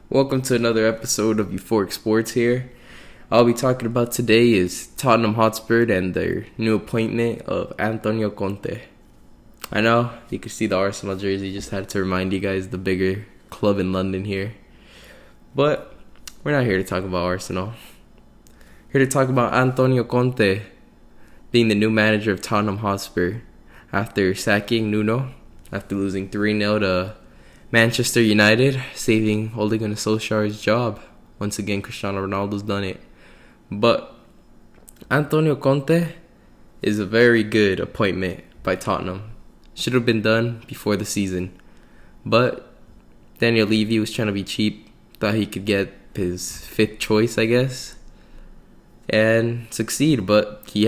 Welcome to another episode of Euphoric Sports here. All we talking about today is Tottenham Hotspur and their new appointment of Antonio Conte. I know, you can see the Arsenal jersey, just had to remind you guys the bigger club in London here. But we're not here to talk about Arsenal. Here to talk about Antonio Conte being the new manager of Tottenham Hotspur after sacking Nuno, after losing 3-0 to Manchester United, saving Ole Gunnar Solskjaer's job. Once again, Cristiano Ronaldo's done it. But Antonio Conte is a very good appointment by Tottenham. Should have been done before the season. But Daniel Levy was trying to be cheap. Thought he could get his fifth choice, I guess, and succeed. But he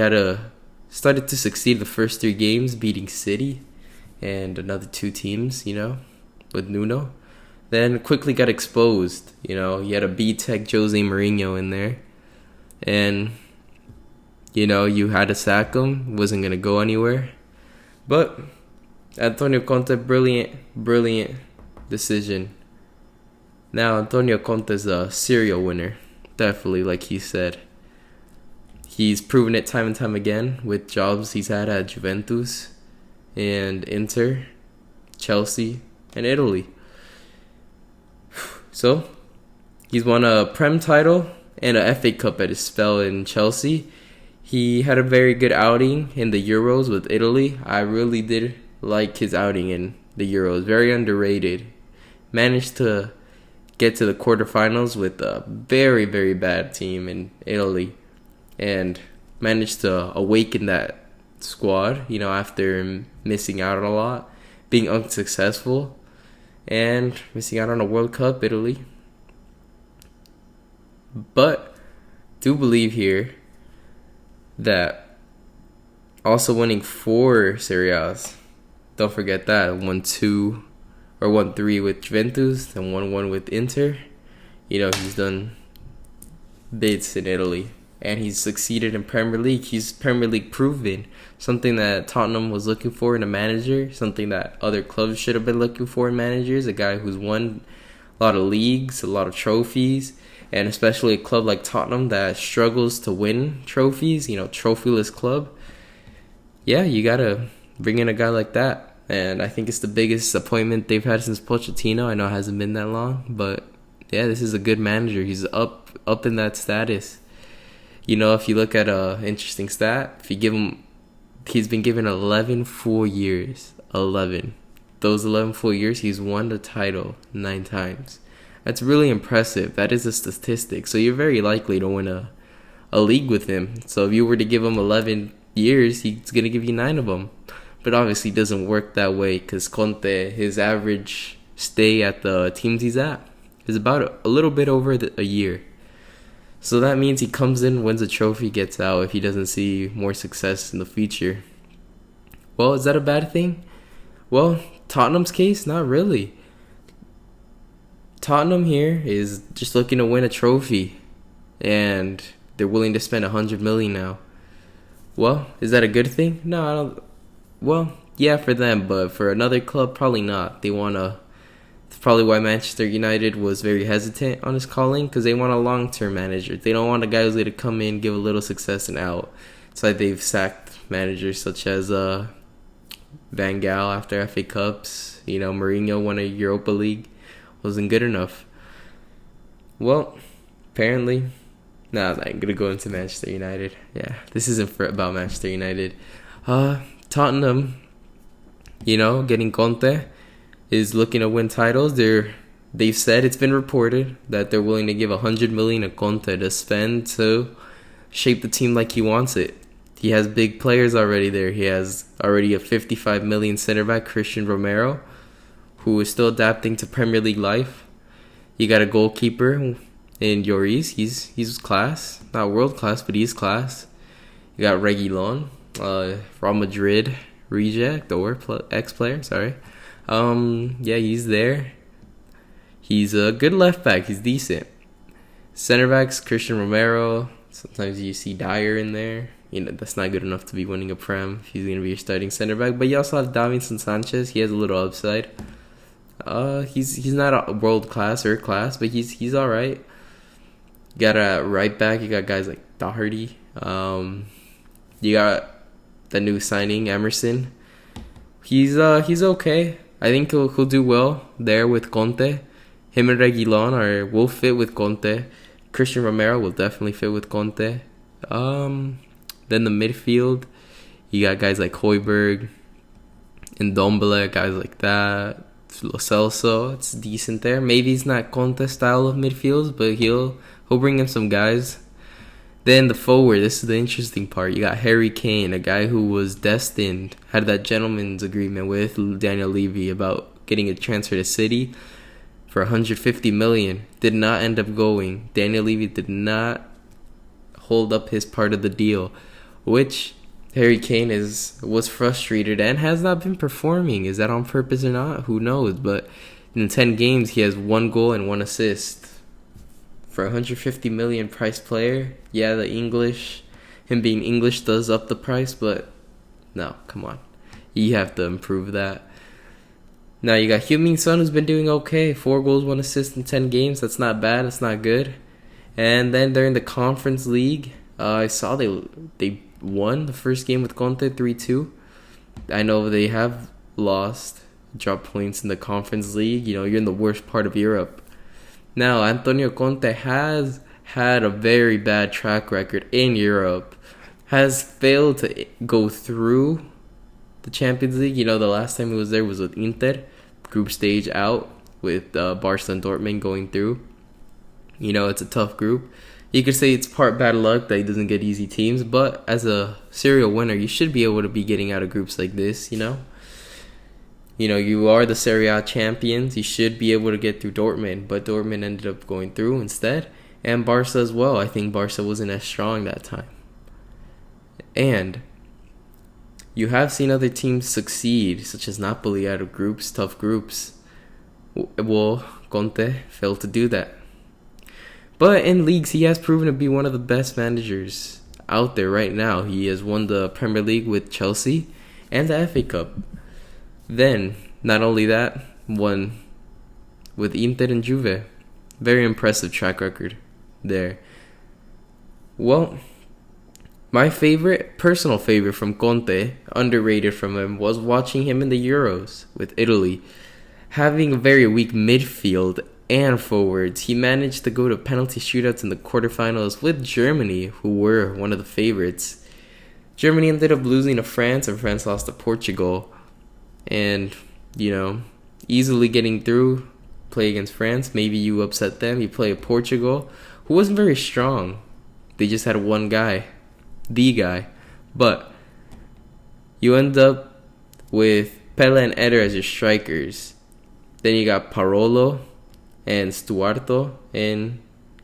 started to succeed the first 3 games, beating City and another 2 teams, with Nuno. Then quickly got exposed. He had a B-Tech Jose Mourinho in there. And, you had to sack him. Wasn't going to go anywhere. But Antonio Conte, brilliant decision. Now, Antonio Conte's a serial winner. Definitely, like he said. He's proven it time and time again with jobs he's had at Juventus and Inter, Chelsea, and Italy. So, he's won a Prem title and a FA Cup at his spell in Chelsea. He had a very good outing in the Euros with Italy. I really did like his outing in the Euros. Very underrated. Managed to get to the quarterfinals with a very, very bad team in Italy. And managed to awaken that squad, after missing out on a lot. Being unsuccessful. And missing out on a World Cup, Italy. But do believe here that also winning 4 Serie A's. Don't forget that. 1-2 or 1-3 with Juventus and 1-1 with Inter. He's done bits in Italy. And he's succeeded in Premier League. He's Premier League proven. Something that Tottenham was looking for in a manager. Something that other clubs should have been looking for in managers. A guy who's won a lot of leagues, a lot of trophies. And especially a club like Tottenham that struggles to win trophies. Trophyless club. Yeah, you got to bring in a guy like that. And I think it's the biggest appointment they've had since Pochettino. I know it hasn't been that long. But yeah, this is a good manager. He's up in that status. If you look at an interesting stat, if you give him, he's been given 11 full years. 11. Those 11 full years, he's won the title 9 times. That's really impressive. That is a statistic. So you're very likely to win a league with him. So if you were to give him 11 years, he's going to give you 9 of them. But obviously it doesn't work that way because Conte, his average stay at the teams he's at is about a little bit over a year. So that means he comes in, wins a trophy, gets out if he doesn't see more success in the future. Well, is that a bad thing? Well, Tottenham's case, not really. Tottenham here is just looking to win a trophy. And they're willing to spend 100 million now. Well, is that a good thing? No, I don't. Well, yeah, for them, but for another club, probably not. It's probably why Manchester United was very hesitant on his calling, because they want a long-term manager. They don't want a guy who's going to come in, give a little success, and out. It's like they've sacked managers such as Van Gaal after FA Cups. Mourinho won a Europa League. Wasn't good enough. Well, apparently, I'm not going to go into Manchester United. Yeah, this isn't about Manchester United. Tottenham, getting Conte is looking to win titles. They've said, it's been reported that they're willing to give 100 million to Conte to spend to shape the team like he wants it. He has big players already there. He has already a 55 million center back, Christian Romero, who is still adapting to Premier League life. You got a goalkeeper in Lloris. He's class, not world class, but he's class. You got Reguilon, Real Madrid reject or ex-player. Sorry. Yeah, he's there. He's a good left back. He's decent. Center backs, Christian Romero. Sometimes you see Dyer in there. That's not good enough to be winning a Prem if he's going to be your starting center back. But you also have Davinson Sanchez. He has a little upside. He's not a world class or class, but he's all right. You got a right back. You got guys like Doherty. You got the new signing Emerson. He's okay. I think he'll do well there with Conte. Him and Reguilon will fit with Conte. Christian Romero will definitely fit with Conte. Then the midfield, you got guys like Højbjerg and Dombele, guys like that. Lo Celso, it's decent there. Maybe he's not Conte style of midfield, but he'll bring in some guys. Then the forward, this is the interesting part. You got Harry Kane, a guy who was destined, had that gentleman's agreement with Daniel Levy about getting a transfer to City for 150 million. Did not end up going. Daniel Levy did not hold up his part of the deal, which Harry Kane was frustrated and has not been performing. Is that on purpose or not? Who knows? But in 10 games, he has 1 goal and 1 assist. For 150 million price player, yeah, him being English does up the price, but no, come on. You have to improve that. Now you got Heung-min Son, who's been doing okay. 4 goals, 1 assist in 10 games. That's not bad. That's not good. And then during the Conference League, I saw they won the first game with Conte 3-2. I know they have dropped points in the Conference League. You know, you're in the worst part of Europe. Now, Antonio Conte has had a very bad track record in Europe. Has failed to go through the Champions League. You know, the last time he was there was with Inter. Group stage out with Barca and Dortmund going through. You know, it's a tough group. You could say it's part bad luck that he doesn't get easy teams, but as a serial winner, you should be able to be getting out of groups like this, you know? You know, you are the Serie A champions. You should be able to get through Dortmund, but Dortmund ended up going through instead. And Barca as well. I think Barca wasn't as strong that time. And you have seen other teams succeed, such as Napoli out of groups, tough groups. Well, Conte failed to do that. But in leagues, he has proven to be one of the best managers out there right now. He has won the Premier League with Chelsea and the FA Cup. Then, not only that, won with Inter and Juve. Very impressive track record there. Well, my personal favorite from Conte, underrated from him, was watching him in the Euros with Italy. Having a very weak midfield and forwards, he managed to go to penalty shootouts in the quarterfinals with Germany, who were one of the favorites. Germany ended up losing to France, and France lost to Portugal. And, you know, easily getting through, play against France. Maybe you upset them. You play Portugal, who wasn't very strong. They just had one guy, the guy. But you end up with Pele and Eder as your strikers. Then you got Parolo and Stuarto and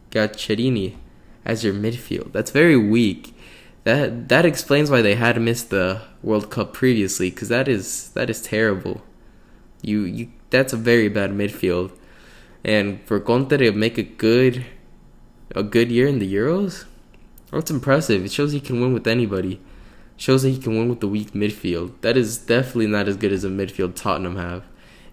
Gaccherini as your midfield. That's very weak. That explains why they had missed the World Cup previously, because that is terrible. You that's a very bad midfield. And for Conte to make a good year in the Euros, that's impressive. It shows he can win with anybody. Shows that he can win with the weak midfield. That is definitely not as good as a midfield Tottenham have.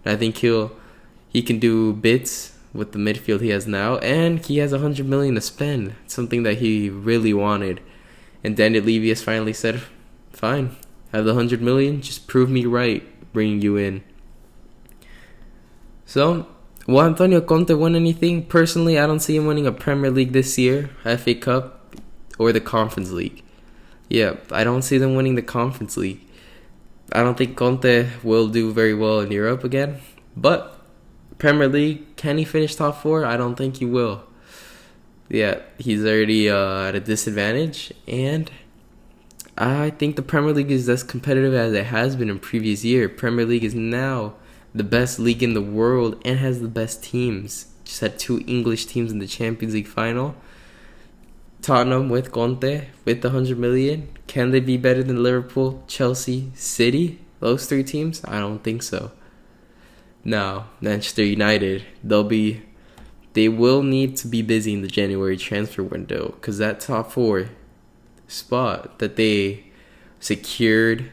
And I think he can do bits with the midfield he has now, and he has 100 million to spend. Something that he really wanted. And Daniel Levy has finally said, fine, have the 100 million, just prove me right, bringing you in. So, will Antonio Conte win anything? Personally, I don't see him winning a Premier League this year, FA Cup, or the Conference League. Yeah, I don't see them winning the Conference League. I don't think Conte will do very well in Europe again. But, Premier League, can he finish top 4? I don't think he will. Yeah, he's already at a disadvantage, and I think the Premier League is as competitive as it has been in previous year. Premier League is now the best league in the world and has the best teams. Just had 2 English teams in the Champions League final. Tottenham with Conte with the 100 million. Can they be better than Liverpool, Chelsea, City? Those 3 teams? I don't think so. Now, Manchester United, they will need to be busy in the January transfer window, because that top 4 spot that they secured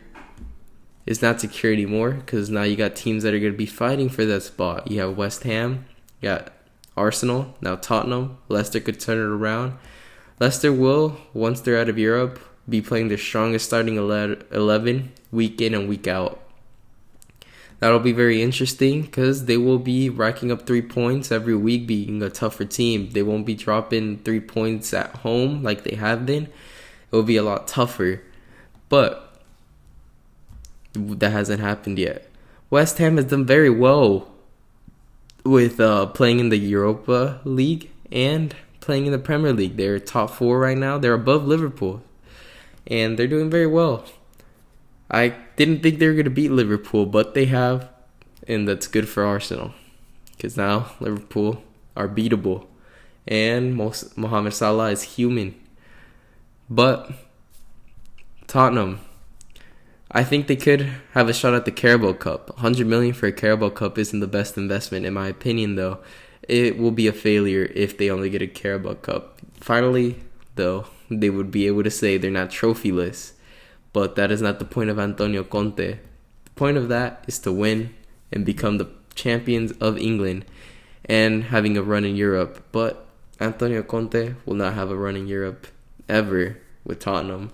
is not secure anymore because now you got teams that are going to be fighting for that spot. You have West Ham, you got Arsenal, now Tottenham. Leicester could turn it around. Leicester will, once they're out of Europe, be playing their strongest starting 11 week in and week out. That'll be very interesting because they will be racking up 3 points every week, being a tougher team. They won't be dropping 3 points at home like they have been. It will be a lot tougher. But that hasn't happened yet. West Ham has done very well with playing in the Europa League and playing in the Premier League. They're top 4 right now. They're above Liverpool. And they're doing very well. I didn't think they were going to beat Liverpool, but they have. And that's good for Arsenal. Because now Liverpool are beatable. And Mohamed Salah is human. But Tottenham, I think they could have a shot at the Carabao Cup. 100 million for a Carabao Cup isn't the best investment, in my opinion, though. It will be a failure if they only get a Carabao Cup. Finally, though, they would be able to say they're not trophyless. But that is not the point of Antonio Conte. The point of that is to win and become the champions of England and having a run in Europe. But Antonio Conte will not have a run in Europe ever with Tottenham.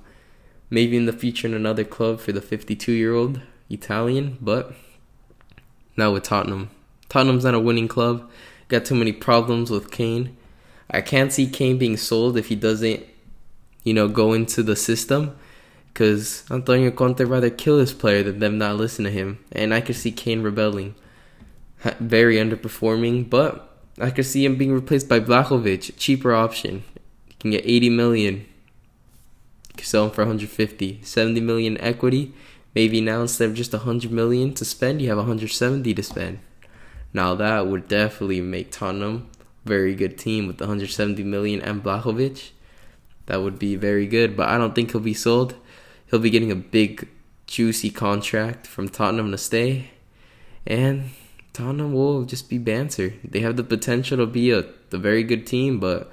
Maybe in the future in another club for the 52-year-old Italian, but not with Tottenham. Tottenham's not a winning club. Got too many problems with Kane. I can't see Kane being sold if he doesn't, go into the system. Because Antonio Conte rather kill his player than them not listen to him. And I could see Kane rebelling. Very underperforming, but I could see him being replaced by Vlahovic, a cheaper option. You can get 80 million. You can sell him for 150. 70 million equity. Maybe now instead of just 100 million to spend, you have 170 to spend. Now that would definitely make Tottenham a very good team with the 170 million and Vlahovic. That would be very good, but I don't think he'll be sold. He'll be getting a big, juicy contract from Tottenham to stay. And Tottenham will just be banter. They have the potential to be a very good team, but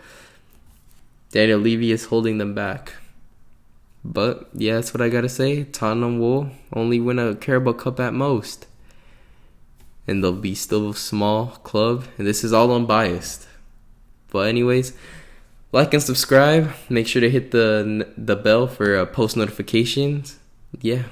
Daniel Levy is holding them back. But, yeah, that's what I gotta say. Tottenham will only win a Carabao Cup at most. And they'll be still a small club. And this is all unbiased. But anyways, like and subscribe. Make sure to hit the bell for post notifications. Yeah.